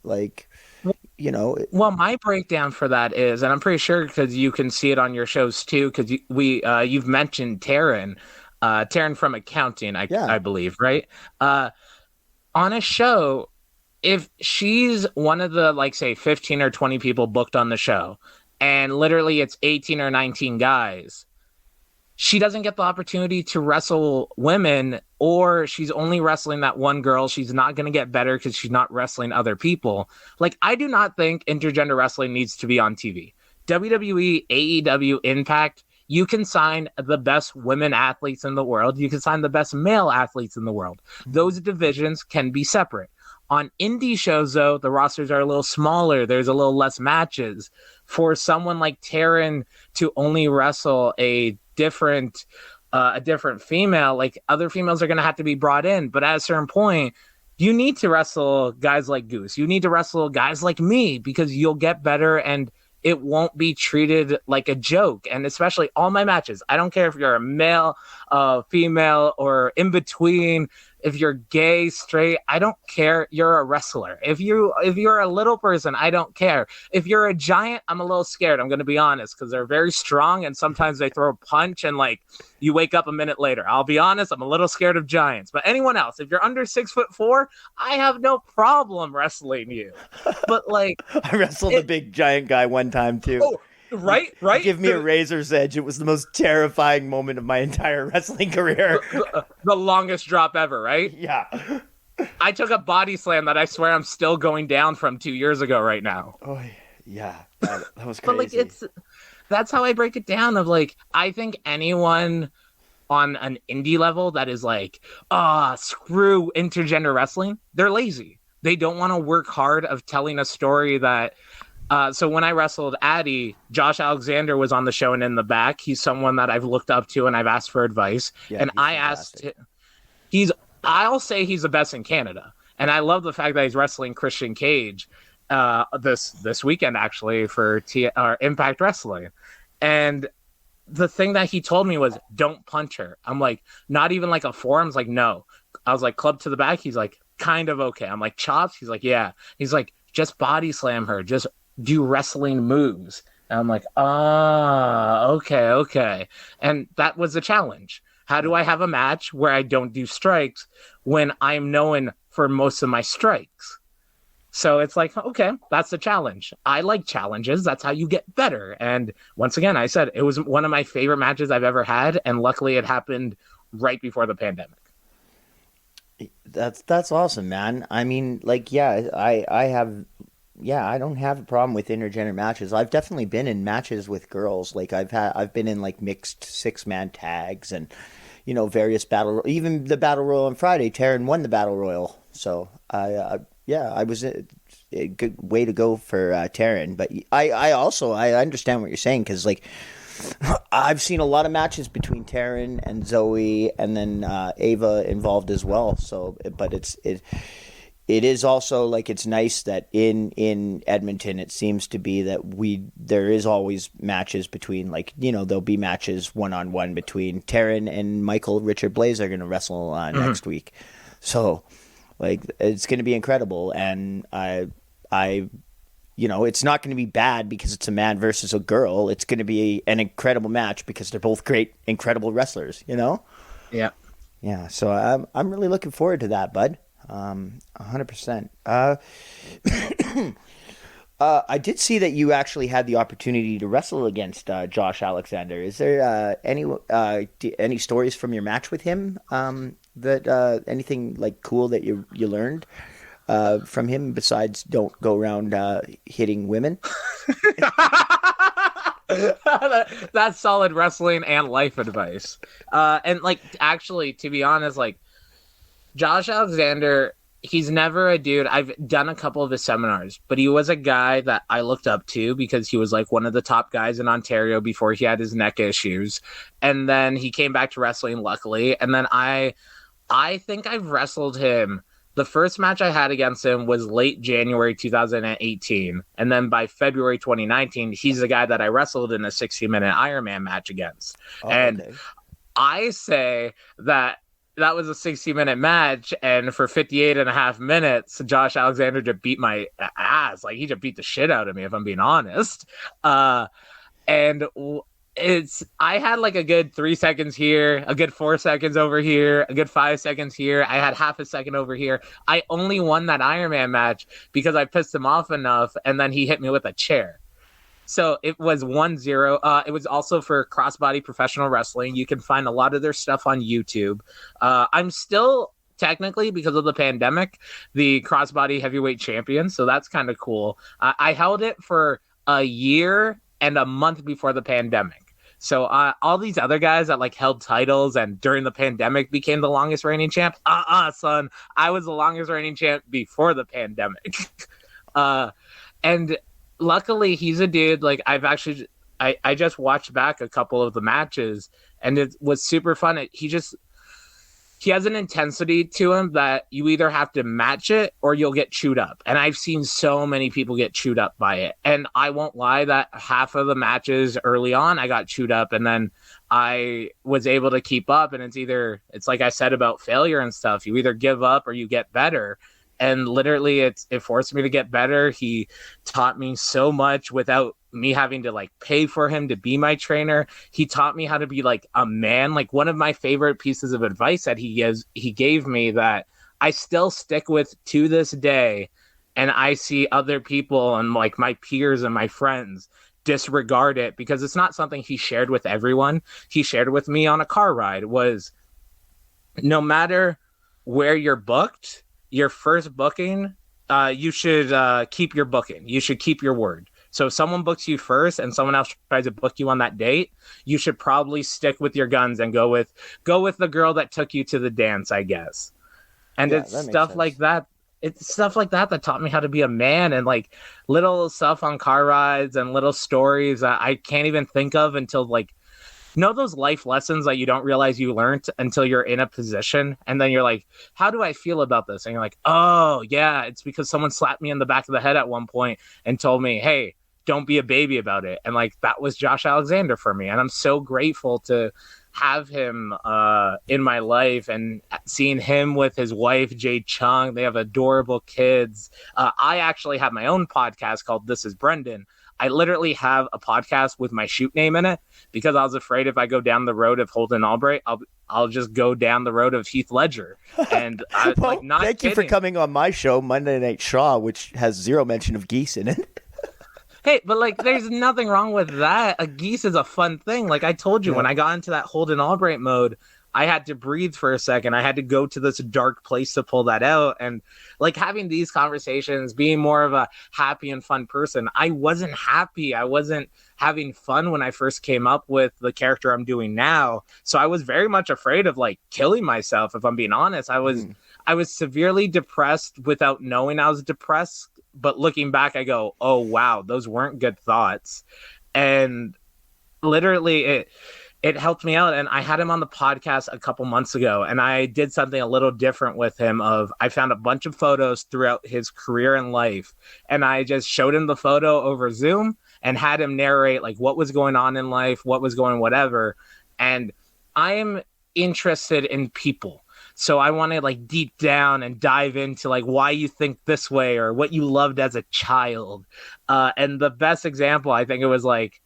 Like, Well, my breakdown for that is, and I'm pretty sure because you can see it on your shows too, because you've mentioned Taryn. Taryn from accounting, I believe, right? On a show, if she's one of the, like, say, 15 or 20 people booked on the show, and literally it's 18 or 19 guys, she doesn't get the opportunity to wrestle women, or she's only wrestling that one girl. She's not going to get better because she's not wrestling other people. Like, I do not think intergender wrestling needs to be on TV. WWE, AEW, Impact, you can sign the best women athletes in the world. You can sign the best male athletes in the world. Those divisions can be separate. On indie shows, though, the rosters are a little smaller. There's a little less matches. For someone like Taryn to only wrestle a different female, like, other females are going to have to be brought in. But at a certain point, you need to wrestle guys like Goose. You need to wrestle guys like me, because you'll get better and it won't be treated like a joke. And especially all my matches, I don't care if you're a male, female, or in between, if you're gay, straight, I don't care. You're a wrestler. If you're a little person, I don't care. If you're a giant, I'm a little scared. I'm going to be honest, because they're very strong, and sometimes they throw a punch and, like, you wake up a minute later. I'll be honest, I'm a little scared of giants. But anyone else, if you're under 6'4", I have no problem wrestling you. But, like, I wrestled a big giant guy one time too. Oh, right. Give me a razor's edge. It was the most terrifying moment of my entire wrestling career. The longest drop ever, right? Yeah. I took a body slam that I swear I'm still going down from 2 years ago right now. Oh, yeah. That was crazy. But, like, that's how I break it down, of, like, I think anyone on an indie level that is like, screw intergender wrestling, they're lazy. They don't want to work hard of telling a story that... So when I wrestled Addie, Josh Alexander was on the show and in the back. He's someone that I've looked up to and I've asked for advice. Yeah, and I fantastic. I'll say he's the best in Canada. And I love the fact that he's wrestling Christian Cage this weekend, actually, for Impact Wrestling. And the thing that he told me was, don't punch her. I'm like, not even like a forearm? I was like, no. I was like, club to the back? He's like, kind of okay. I'm like, chops? He's like, yeah. He's like, just body slam her. Just do wrestling moves. And I'm like, okay. And that was the challenge. How do I have a match where I don't do strikes when I'm known for most of my strikes? So it's like, okay, that's the challenge. I like challenges. That's how you get better. And once again, I said it was one of my favorite matches I've ever had. And luckily it happened right before the pandemic. That's awesome, man. I mean, like, I don't have a problem with intergender matches. I've definitely been in matches with girls. Like, I've been in, like, mixed 6-man tags and, various even the battle royal on Friday. Taryn won the battle royal. So I was a good way to go for Taryn. But I understand what you're saying, because, like, I've seen a lot of matches between Taryn and Zoe, and then Ava involved as well. So, but it is also, like, it's nice that in Edmonton it seems to be that there is always matches between, like, there'll be matches one-on-one between Taryn and Michael Richard Blaze are going to wrestle next week. So, like, it's going to be incredible, and I it's not going to be bad because it's a man versus a girl. It's going to be an incredible match because they're both great, incredible wrestlers, Yeah. Yeah, so I'm really looking forward to that, bud. 100%. I did see that you actually had the opportunity to wrestle against Josh Alexander. Is there any stories from your match with him that anything, like, cool that you learned from him besides don't go around hitting women? That's solid wrestling and life advice. And, like, actually, to be honest, like, Josh Alexander, he's never a dude. I've done a couple of his seminars, but he was a guy that I looked up to because he was like one of the top guys in Ontario before he had his neck issues. And then he came back to wrestling, luckily. And then I think I've wrestled him. The first match I had against him was late January 2018. And then by February 2019, he's the guy that I wrestled in a 60-minute Ironman match against. Okay. I say that was a 60-minute match, and for 58 and a half minutes, Josh Alexander just beat my ass. Like, he just beat the shit out of me, if I'm being honest. And I had like a good 3 seconds here, a good 4 seconds over here, a good 5 seconds here. I had half a second over here. I only won that Ironman match because I pissed him off enough, and then he hit me with a chair. So it was 1-0. It was also for Crossbody Professional Wrestling. You can find a lot of their stuff on YouTube. I'm still technically, because of the pandemic, the Crossbody Heavyweight Champion. So that's kind of cool. I held it for a year and a month before the pandemic. So all these other guys that like held titles and during the pandemic became the longest reigning champ. Son, I was the longest reigning champ before the pandemic. And luckily, he's a dude, like, I just watched back a couple of the matches, and it was super fun. He has an intensity to him that you either have to match it or you'll get chewed up. And I've seen so many people get chewed up by it. And I won't lie that half of the matches early on, I got chewed up, and then I was able to keep up. And it's like I said about failure and stuff. You either give up or you get better. And literally it forced me to get better. He taught me so much without me having to like pay for him to be my trainer. He taught me how to be like a man. Like, one of my favorite pieces of advice that he gave me that I still stick with to this day. And I see other people and like my peers and my friends disregard it because it's not something he shared with everyone. He shared with me on a car ride was no matter where you're booked, your first booking, you should keep your booking. You should keep your word. So if someone books you first and someone else tries to book you on that date, you should probably stick with your guns and go with the girl that took you to the dance, I guess. And yeah, it's stuff like that. It's stuff like that taught me how to be a man, and like little stuff on car rides and little stories that I can't even think of until like, those life lessons that you don't realize you learned until you're in a position, and then you're like, how do I feel about this? And you're like, oh yeah, it's because someone slapped me in the back of the head at one point and told me, hey, don't be a baby about it. And like, that was Josh Alexander for me. And I'm so grateful to have him in my life, and seeing him with his wife, Jade Chung. They have adorable kids. I actually have my own podcast called This Is Brendan. I literally have a podcast with my shoot name in it because I was afraid if I go down the road of Holden Albright, I'll just go down the road of Heath Ledger. And I well, like, not thank kidding. You for coming on my show, Monday Night Shaw, which has zero mention of geese in it. Hey, but like, there's nothing wrong with that. A geese is a fun thing. Like I told you, when I got into that Holden Albright mode, I had to breathe for a second. I had to go to this dark place to pull that out. And like having these conversations, being more of a happy and fun person, I wasn't happy. I wasn't having fun when I first came up with the character I'm doing now. So I was very much afraid of like killing myself. If I'm being honest, I was severely depressed without knowing I was depressed. But looking back, I go, oh, wow, those weren't good thoughts. And literally it helped me out. And I had him on the podcast a couple months ago, and I did something a little different with him. I found a bunch of photos throughout his career and life, and I just showed him the photo over Zoom and had him narrate like what was going on in life, what was going whatever. And I am interested in people. So I want to like deep down and dive into like why you think this way or what you loved as a child. And the best example, I think it was like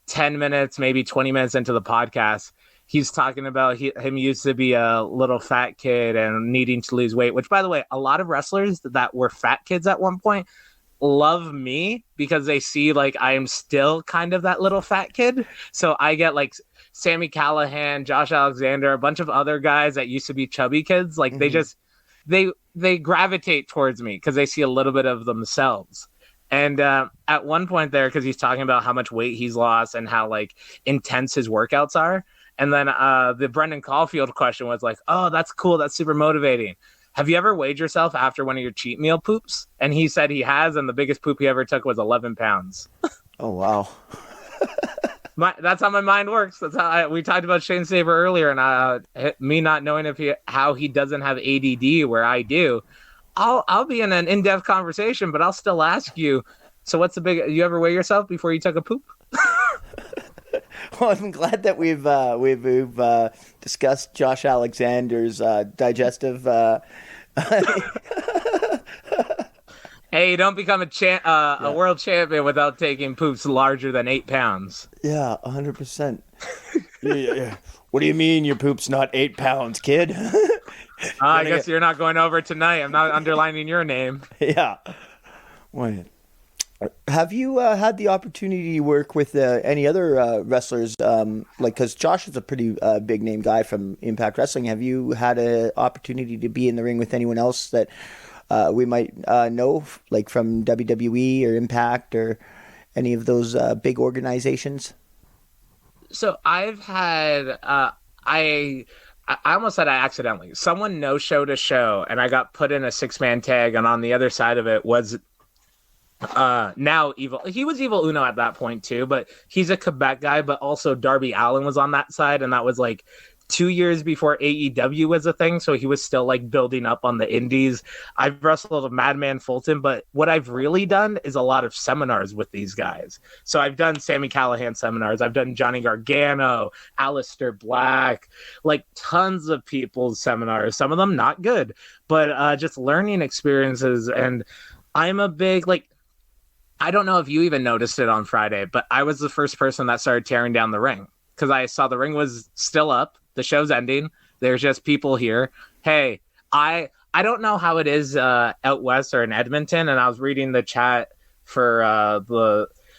10 minutes, maybe 20 minutes into the podcast, he's talking about him used to be a little fat kid and needing to lose weight, which, by the way, a lot of wrestlers that were fat kids at one point love me because they see like I am still kind of that little fat kid. So I get like Sammy Callahan, Josh Alexander, a bunch of other guys that used to be chubby kids. Like they gravitate towards me because they see a little bit of themselves. And at one point there, because he's talking about how much weight he's lost and how like intense his workouts are. And then the Brendan Caulfield question was like, oh, that's cool. That's super motivating. have you ever weighed yourself after one of your cheat meal poops? And he said he has, and the biggest poop he ever took was 11 pounds. Oh, wow. That's how my mind works. That's how we talked about Shane Saber earlier, and me not knowing how he doesn't have ADD where I do. I'll be in an in-depth conversation, but I'll still ask you. So what's the big? You ever weigh yourself before you took a poop? Well, I'm glad that we've discussed Josh Alexander's digestive. Hey, you don't become a world champion without taking poops larger than 8 pounds. Yeah, 100%. Yeah. What do you mean your poop's not 8 pounds, kid? I guess you're not going over tonight. I'm not underlining your name. Yeah. Wait. Have you had the opportunity to work with any other wrestlers? Because Josh is a pretty big name guy from Impact Wrestling. Have you had an opportunity to be in the ring with anyone else that we might know, like from WWE or Impact or any of those big organizations? So I've had I almost said I accidentally. Someone no-showed a show, and I got put in a 6-man tag, and on the other side of it was now Evil. He was Evil Uno at that point too, but he's a Quebec guy. But also Darby Allin was on that side, and that was like 2 years before AEW was a thing, so he was still like building up on the indies. I've wrestled with Madman Fulton, but what I've really done is a lot of seminars with these guys. So I've done Sammy Callahan seminars, I've done Johnny Gargano, Aleister Black, like tons of people's seminars, some of them not good, but just learning experiences. And I'm a big, like, I don't know if you even noticed it on Friday, but I was the first person that started tearing down the ring because I saw the ring was still up. The show's ending. There's just people here. Hey, I don't know how it is out west or in Edmonton, and I was reading the chat for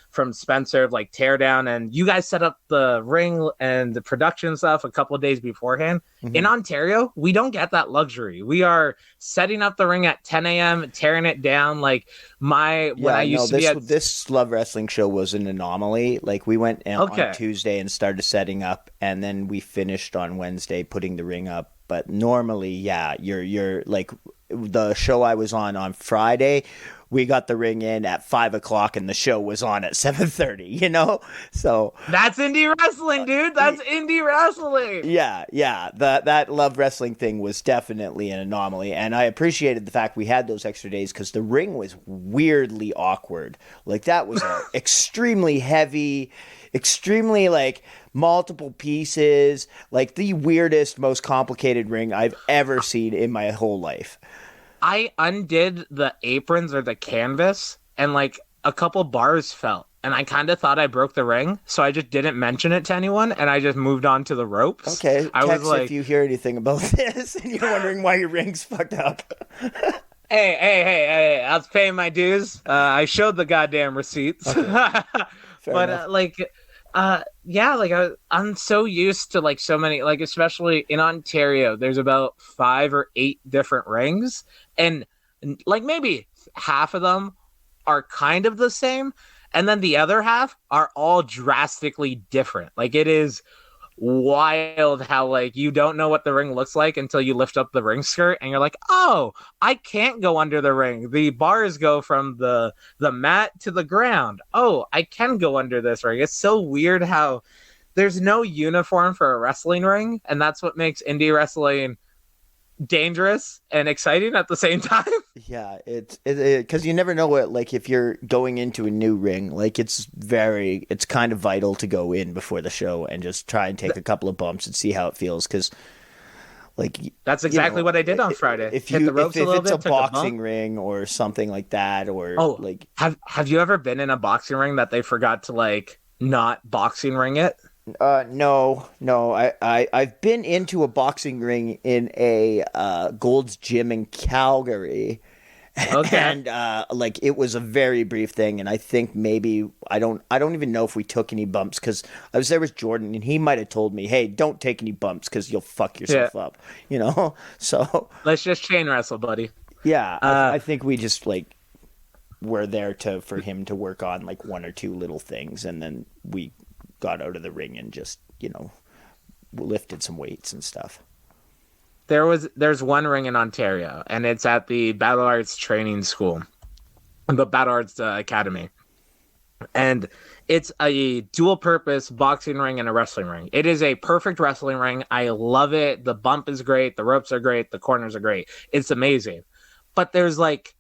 from Spencer of like Teardown, and you guys set up the ring and the production stuff a couple of days beforehand. Mm-hmm. In Ontario, we don't get that luxury. We are setting up the ring at 10 a.m., tearing it down. Like this Love Wrestling show was an anomaly. Like we went on Tuesday and started setting up, and then we finished on Wednesday putting the ring up. But normally, yeah, you're like the show I was on Friday. We got the ring in at 5:00 and the show was on at 7:30, you know? So that's indie wrestling, dude. That's indie wrestling. Yeah. That Love Wrestling thing was definitely an anomaly. And I appreciated the fact we had those extra days because the ring was weirdly awkward. Like that was extremely heavy, extremely like multiple pieces, like the weirdest, most complicated ring I've ever seen in my whole life. I undid the aprons or the canvas, and like a couple bars fell, and I kind of thought I broke the ring, so I just didn't mention it to anyone, and I just moved on to the ropes. Okay, I was like, if you hear anything about this and you're wondering why your ring's fucked up. Hey, I was paying my dues. I showed the goddamn receipts. Okay. But I'm so used to like so many, like especially in Ontario, there's about 5 or 8 different rings, and like maybe half of them are kind of the same, and then the other half are all drastically different. Like it is wild how like you don't know what the ring looks like until you lift up the ring skirt and you're like, oh, I can't go under the ring. The bars go from the mat to the ground. Oh, I can go under this ring. It's so weird how there's no uniform for a wrestling ring, and that's what makes indie wrestling dangerous and exciting at the same time. Yeah, it's because you never know what, like if you're going into a new ring, like it's kind of vital to go in before the show and just try and take a couple of bumps and see how it feels, because like that's exactly what I did on Friday. If it's a boxing ring or something like that, or like have you ever been in a boxing ring that they forgot to like not boxing ring it? No. I've been into a boxing ring in a Gold's Gym in Calgary. Okay. And like it was a very brief thing, and I think maybe I don't even know if we took any bumps, because I was there with Jordan and he might have told me, hey, don't take any bumps because you'll fuck yourself up, you know. So let's just chain wrestle, buddy. Yeah, I think we just like were there for him to work on like one or two little things, and then we got out of the ring and just, you know, lifted some weights and stuff. There's one ring in Ontario, and it's at the Battle Arts Training School, the Battle Arts Academy, and it's a dual purpose boxing ring and a wrestling ring. It is a perfect wrestling ring. I love it. The bump is great. The ropes are great. The corners are great. It's amazing. But there's like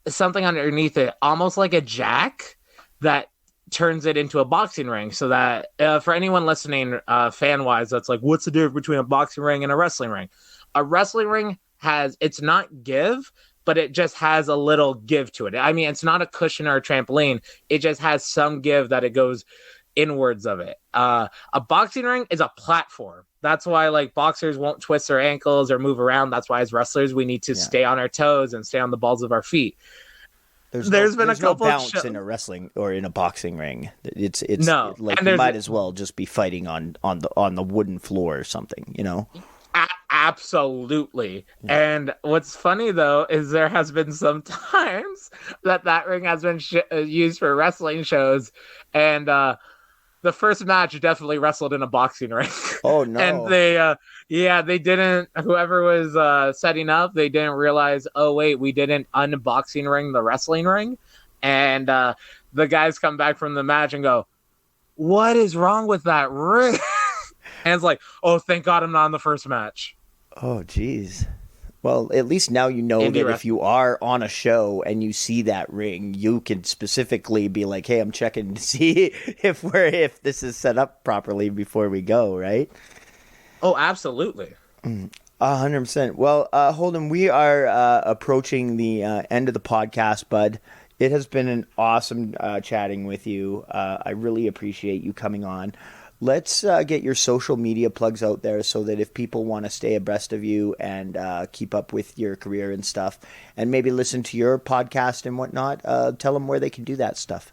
something underneath it, almost like a jack that turns it into a boxing ring. So that for anyone listening, fan wise, that's like, what's the difference between a boxing ring and a wrestling ring? A wrestling ring it's not give, but it just has a little give to it. I mean, it's not a cushion or a trampoline. It just has some give that it goes inwards of it. A boxing ring is a platform. That's why like boxers won't twist their ankles or move around. That's why as wrestlers, we need to stay on our toes and stay on the balls of our feet. There's been a couple bounce in a wrestling or in a boxing ring. It's no, like you might as well just be fighting on the wooden floor or something, you know? Absolutely. Yeah. And what's funny though is there has been some times that ring has been used for wrestling shows, and the first match definitely wrestled in a boxing ring. Oh no! And they didn't. Whoever was setting up, they didn't realize. Oh wait, we didn't unboxing ring the wrestling ring, and the guys come back from the match and go, "What is wrong with that ring?" And it's like, "Oh, thank God I'm not in the first match." Oh, geez. Well, at least now you know that if you are on a show and you see that ring, you can specifically be like, "Hey, I'm checking to see if this is set up properly before we go," right? Oh, absolutely. 100%. Well, Holden, we are approaching the end of the podcast, bud. It has been an awesome chatting with you. I really appreciate you coming on. Let's get your social media plugs out there so that if people want to stay abreast of you and keep up with your career and stuff, and maybe listen to your podcast and whatnot, tell them where they can do that stuff.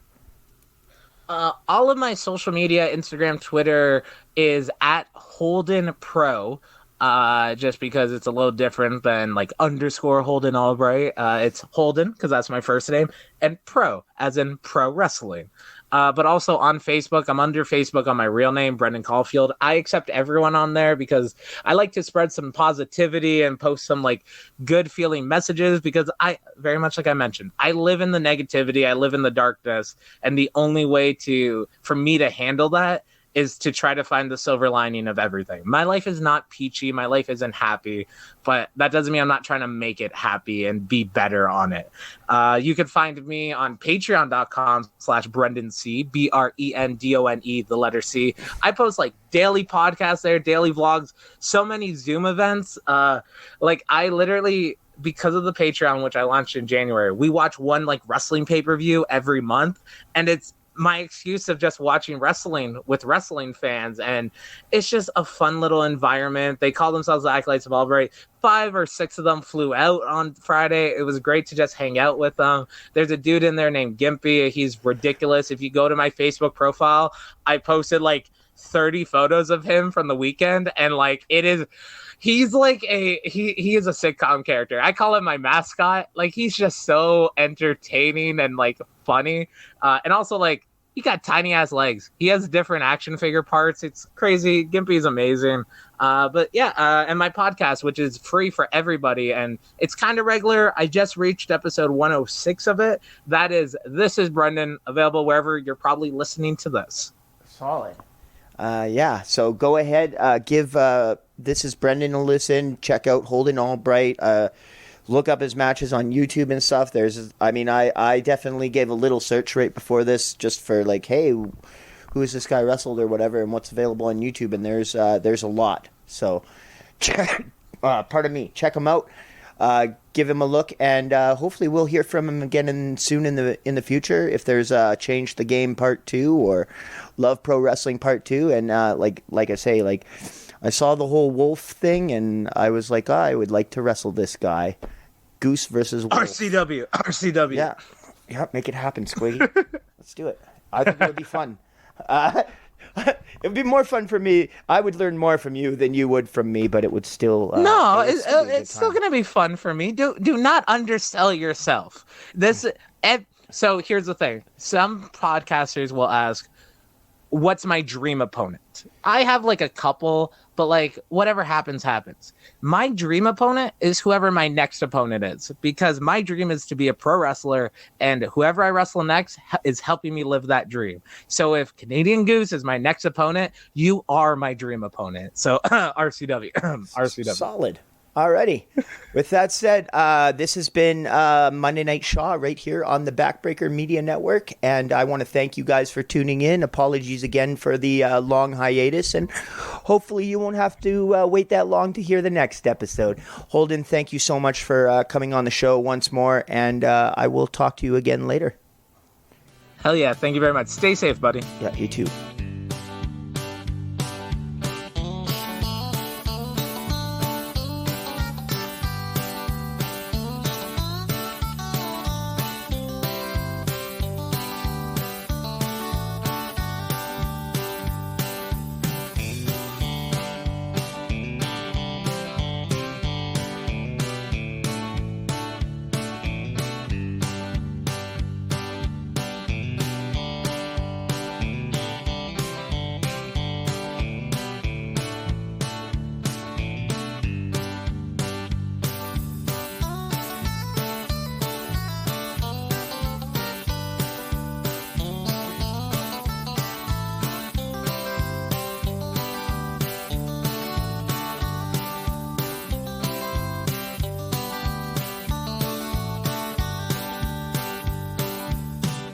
All of my social media, Instagram, Twitter, is at Holden Pro, just because it's a little different than like _ Holden Albright. It's Holden because that's my first name, and Pro as in pro wrestling. But also on Facebook, I'm under Facebook on my real name, Brendan Caulfield. I accept everyone on there because I like to spread some positivity and post some like good feeling messages, because I very much like I mentioned, I live in the negativity. I live in the darkness. And the only way for me to handle that is to try to find the silver lining of everything. My life is not peachy. My life isn't happy, but that doesn't mean I'm not trying to make it happy and be better on it. You can find me on patreon.com/BrendanC, BRENDONE, the letter C. I post like daily podcasts there, daily vlogs, so many Zoom events. Like I literally, because of the Patreon, which I launched in January, we watch one like wrestling pay-per-view every month, and it's my excuse of just watching wrestling with wrestling fans, and it's just a fun little environment. They call themselves the Acolytes of Albright. 5 or 6 of them flew out on Friday. It was great to just hang out with them. There's a dude in there named Gimpy. He's ridiculous. If you go to my Facebook profile, I posted like 30 photos of him from the weekend, and like he's like he is a sitcom character. I call him my mascot. Like he's just so entertaining and like funny, and also like he got tiny ass legs. He has different action figure parts. It's crazy. Gimpy is amazing. But yeah, and my podcast, which is free for everybody, and it's kind of regular. I just reached episode 106 of it. That is This Is Brendan, available wherever you're probably listening to this. Solid. Yeah, so go ahead, give This Is Brendan a listen. Check out Holden Albright. Look up his matches on YouTube and stuff. I definitely gave a little search right before this just for like, hey, who is this guy wrestled or whatever, and what's available on YouTube, and there's a lot. So, pardon me, check him out. Give him a look, and hopefully we'll hear from him again soon in the future. If there's Change the Game Part 2 or Love Pro Wrestling Part 2, and like I say, like I saw the whole Wolf thing, and I was like, I would like to wrestle this guy, Goose versus Wolf. RCW. Yeah, make it happen, Squiggy. Let's do it. I think it would be fun. It would be more fun for me. I would learn more from you than you would from me, but it would still... it's still going to be fun for me. Do not undersell yourself. So here's the thing. Some podcasters will ask, what's my dream opponent? I have like a couple, but like whatever happens, happens. My dream opponent is whoever my next opponent is, because my dream is to be a pro wrestler, and whoever I wrestle next is helping me live that dream. So if Canadian Goose is my next opponent, you are my dream opponent. So RCW. RCW. Solid. Alrighty. With that said, this has been Monday Night Shaw right here on the Backbreaker Media Network, and I want to thank you guys for tuning in. Apologies again for the long hiatus, and hopefully you won't have to wait that long to hear the next episode. Holden, thank you so much for coming on the show once more, and I will talk to you again later. Hell yeah. Thank you very much. Stay safe, buddy. Yeah, you too.